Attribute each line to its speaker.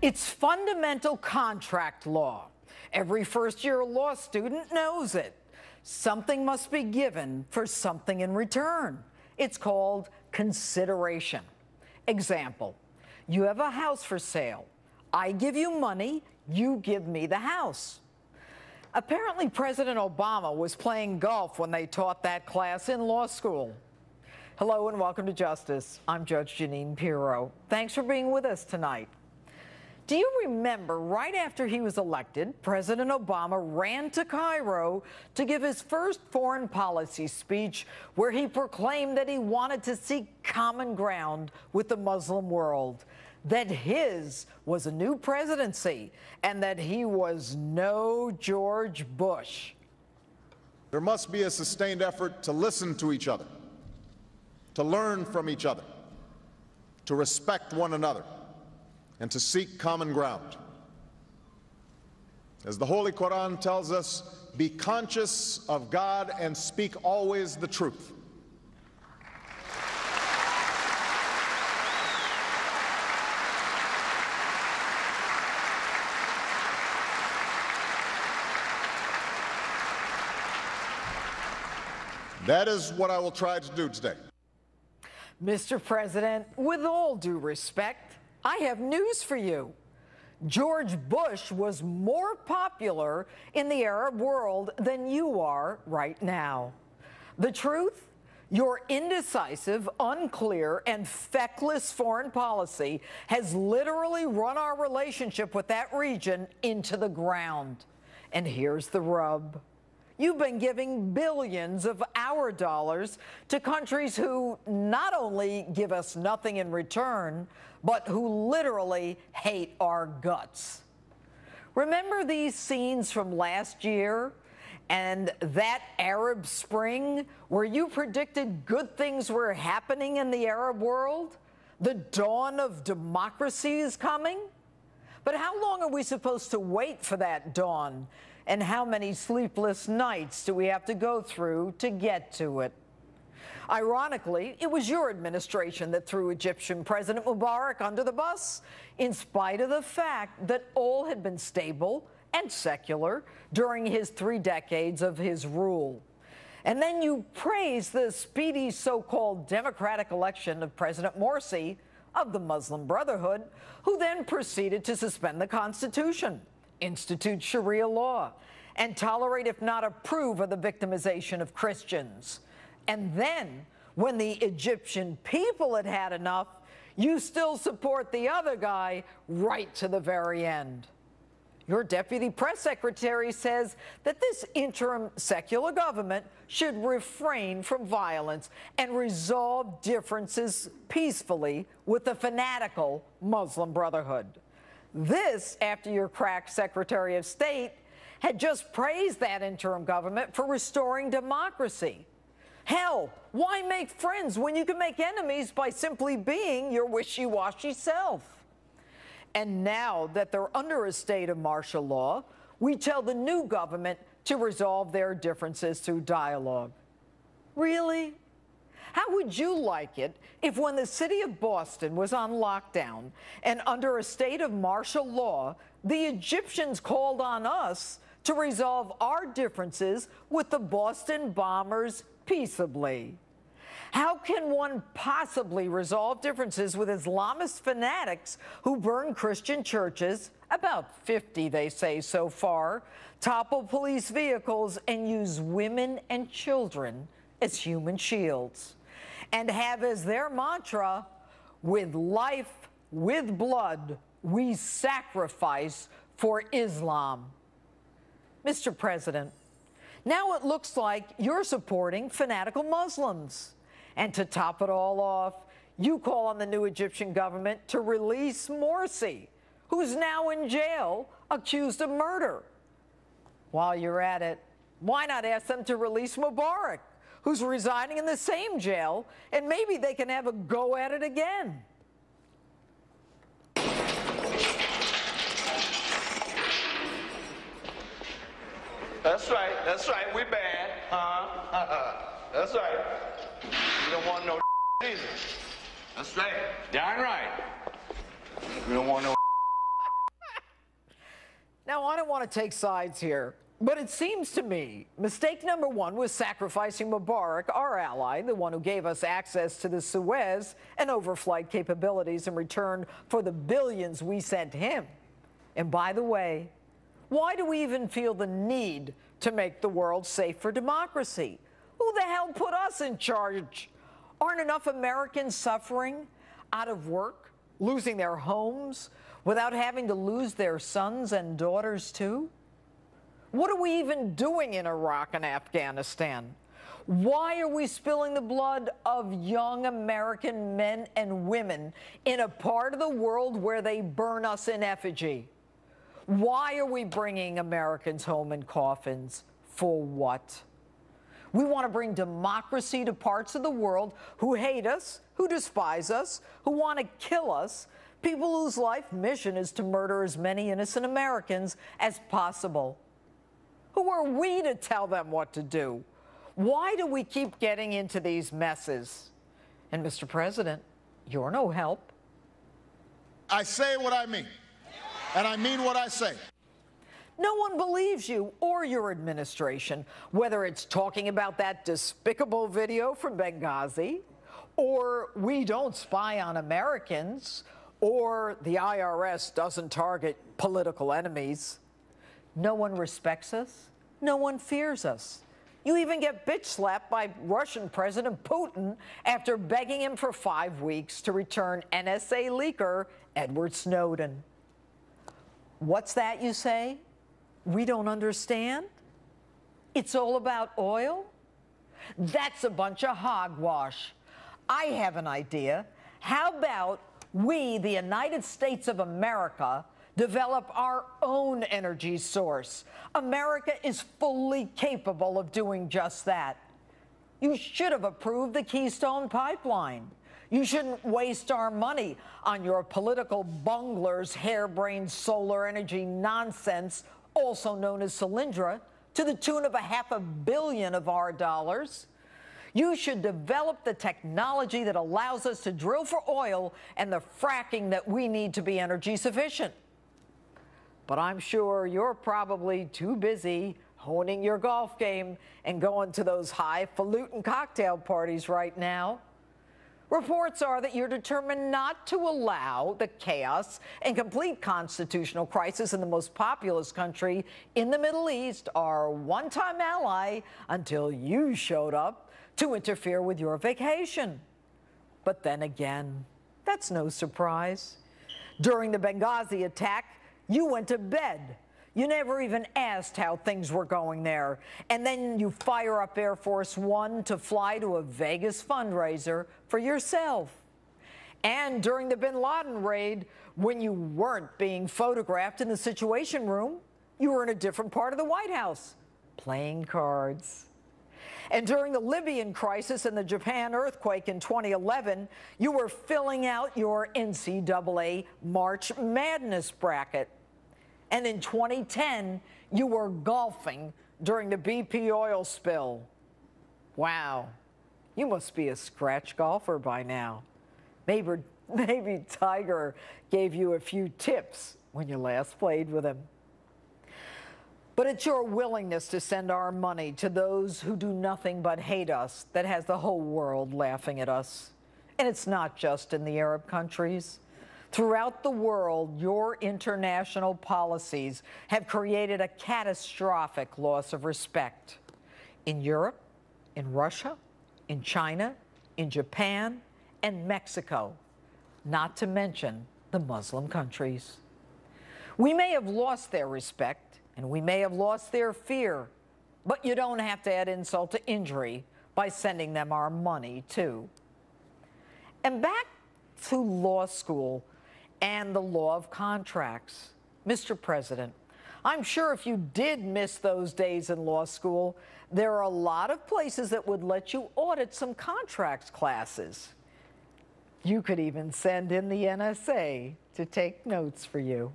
Speaker 1: It's fundamental contract law. Every first-year law student knows it. Something must be given for something in return. It's called consideration. Example, you have a house for sale. I give you money, you give me the house. Apparently, President Obama was playing golf when they taught that class in law school. Hello and welcome to Justice. I'm Judge Jeanine Pirro. Thanks for being with us tonight. Do you remember right after he was elected, President Obama ran to Cairo to give his first foreign policy speech where he proclaimed that he wanted to seek common ground with the Muslim world, that his was a new presidency, and that he was no George Bush.
Speaker 2: There must be a sustained effort to listen to each other, to learn from each other, to respect one another, and to seek common ground. As the Holy Quran tells us, be conscious of God and speak always the truth. That is what I will try to do today.
Speaker 1: Mr. President, with all due respect, I have news for you. George Bush was more popular in the Arab world than you are right now. The truth? Your indecisive, unclear, and feckless foreign policy has literally run our relationship with that region into the ground. And here's the rub. You've been giving billions of our dollars to countries who not only give us nothing in return, but who literally hate our guts. Remember these scenes from last year and that Arab Spring where you predicted good things were happening in the Arab world? The dawn of democracy is coming? But how long are we supposed to wait for that dawn? And how many sleepless nights do we have to go through to get to it? Ironically, it was your administration that threw Egyptian President Mubarak under the bus, in spite of the fact that all had been stable and secular during his 3 decades of his rule. And then you praised the speedy so-called democratic election of President Morsi of the Muslim Brotherhood, who then proceeded to suspend the Constitution, institute Sharia law, and tolerate, if not approve, of the victimization of Christians. And then, when the Egyptian people had had enough, you still support the other guy right to the very end. Your deputy press secretary says that this interim secular government should refrain from violence and resolve differences peacefully with the fanatical Muslim Brotherhood. This after your crack Secretary of State had just praised that interim government for restoring democracy. Hell, why make friends when you can make enemies by simply being your wishy-washy self? And now that they're under a state of martial law, we tell the new government to resolve their differences through dialogue. Really? How would you like it if when the city of Boston was on lockdown and under a state of martial law, the Egyptians called on us to resolve our differences with the Boston bombers peaceably? How can one possibly resolve differences with Islamist fanatics who burn Christian churches, about 50 they say so far, topple police vehicles, and use women and children as human shields, and have as their mantra, with life, with blood, we sacrifice for Islam? Mr. President, now it looks like you're supporting fanatical Muslims. And to top it all off, you call on the new Egyptian government to release Morsi, who's now in jail, accused of murder. While you're at it, why not ask them to release Mubarak, who's residing in the same jail, and maybe they can have a go at it again?
Speaker 3: That's right, we bad, that's right. We don't want no either. That's right. Darn right. We don't want no
Speaker 1: Now, I don't want to take sides here, but it seems to me mistake number one was sacrificing Mubarak, our ally, the one who gave us access to the Suez and overflight capabilities in return for the billions we sent him. And by the way, why do we even feel the need to make the world safe for democracy? Who the hell put us in charge? Aren't enough Americans suffering, out of work, losing their homes, without having to lose their sons and daughters too? What are we even doing in Iraq and Afghanistan? Why are we spilling the blood of young American men and women in a part of the world where they burn us in effigy? Why are we bringing Americans home in coffins? For what? We want to bring democracy to parts of the world who hate us, who despise us, who want to kill us, people whose life mission is to murder as many innocent Americans as possible. Who are we to tell them what to do? Why do we keep getting into these messes? And Mr. President, you're no help.
Speaker 2: I say what I mean, and I mean what I say.
Speaker 1: No one believes you or your administration, whether it's talking about that despicable video from Benghazi, or we don't spy on Americans, or the IRS doesn't target political enemies. No one respects us. No one fears us. You even get bitch slapped by Russian President Putin after begging him for 5 weeks to return NSA leaker Edward Snowden. What's that, you say? We don't understand? It's all about oil? That's a bunch of hogwash. I have an idea. How about we, the United States of America, develop our own energy source? America is fully capable of doing just that. You should have approved the Keystone Pipeline. You shouldn't waste our money on your political bunglers' harebrained solar energy nonsense, also known as Solyndra, to the tune of $500 million of our dollars. You should develop the technology that allows us to drill for oil and the fracking that we need to be energy sufficient. But I'm sure you're probably too busy honing your golf game and going to those highfalutin cocktail parties right now. Reports are that you're determined not to allow the chaos and complete constitutional crisis in the most populous country in the Middle East, our one-time ally, until you showed up to interfere with your vacation. But then again, that's no surprise. During the Benghazi attack, you went to bed. You never even asked how things were going there. And then you fire up Air Force One to fly to a Vegas fundraiser for yourself. And during the bin Laden raid, when you weren't being photographed in the Situation Room, you were in a different part of the White House, playing cards. And during the Libyan crisis and the Japan earthquake in 2011, you were filling out your NCAA March Madness bracket. And in 2010, you were golfing during the BP oil spill. Wow, you must be a scratch golfer by now. Maybe Tiger gave you a few tips when you last played with him. But it's your willingness to send our money to those who do nothing but hate us that has the whole world laughing at us. And it's not just in the Arab countries. Throughout the world, your international policies have created a catastrophic loss of respect. In Europe, in Russia, in China, in Japan, and Mexico, not to mention the Muslim countries. We may have lost their respect, and we may have lost their fear, but you don't have to add insult to injury by sending them our money, too. And back to law school and the law of contracts. Mr. President, I'm sure if you did miss those days in law school, there are a lot of places that would let you audit some contracts classes. You could even send in the NSA to take notes for you.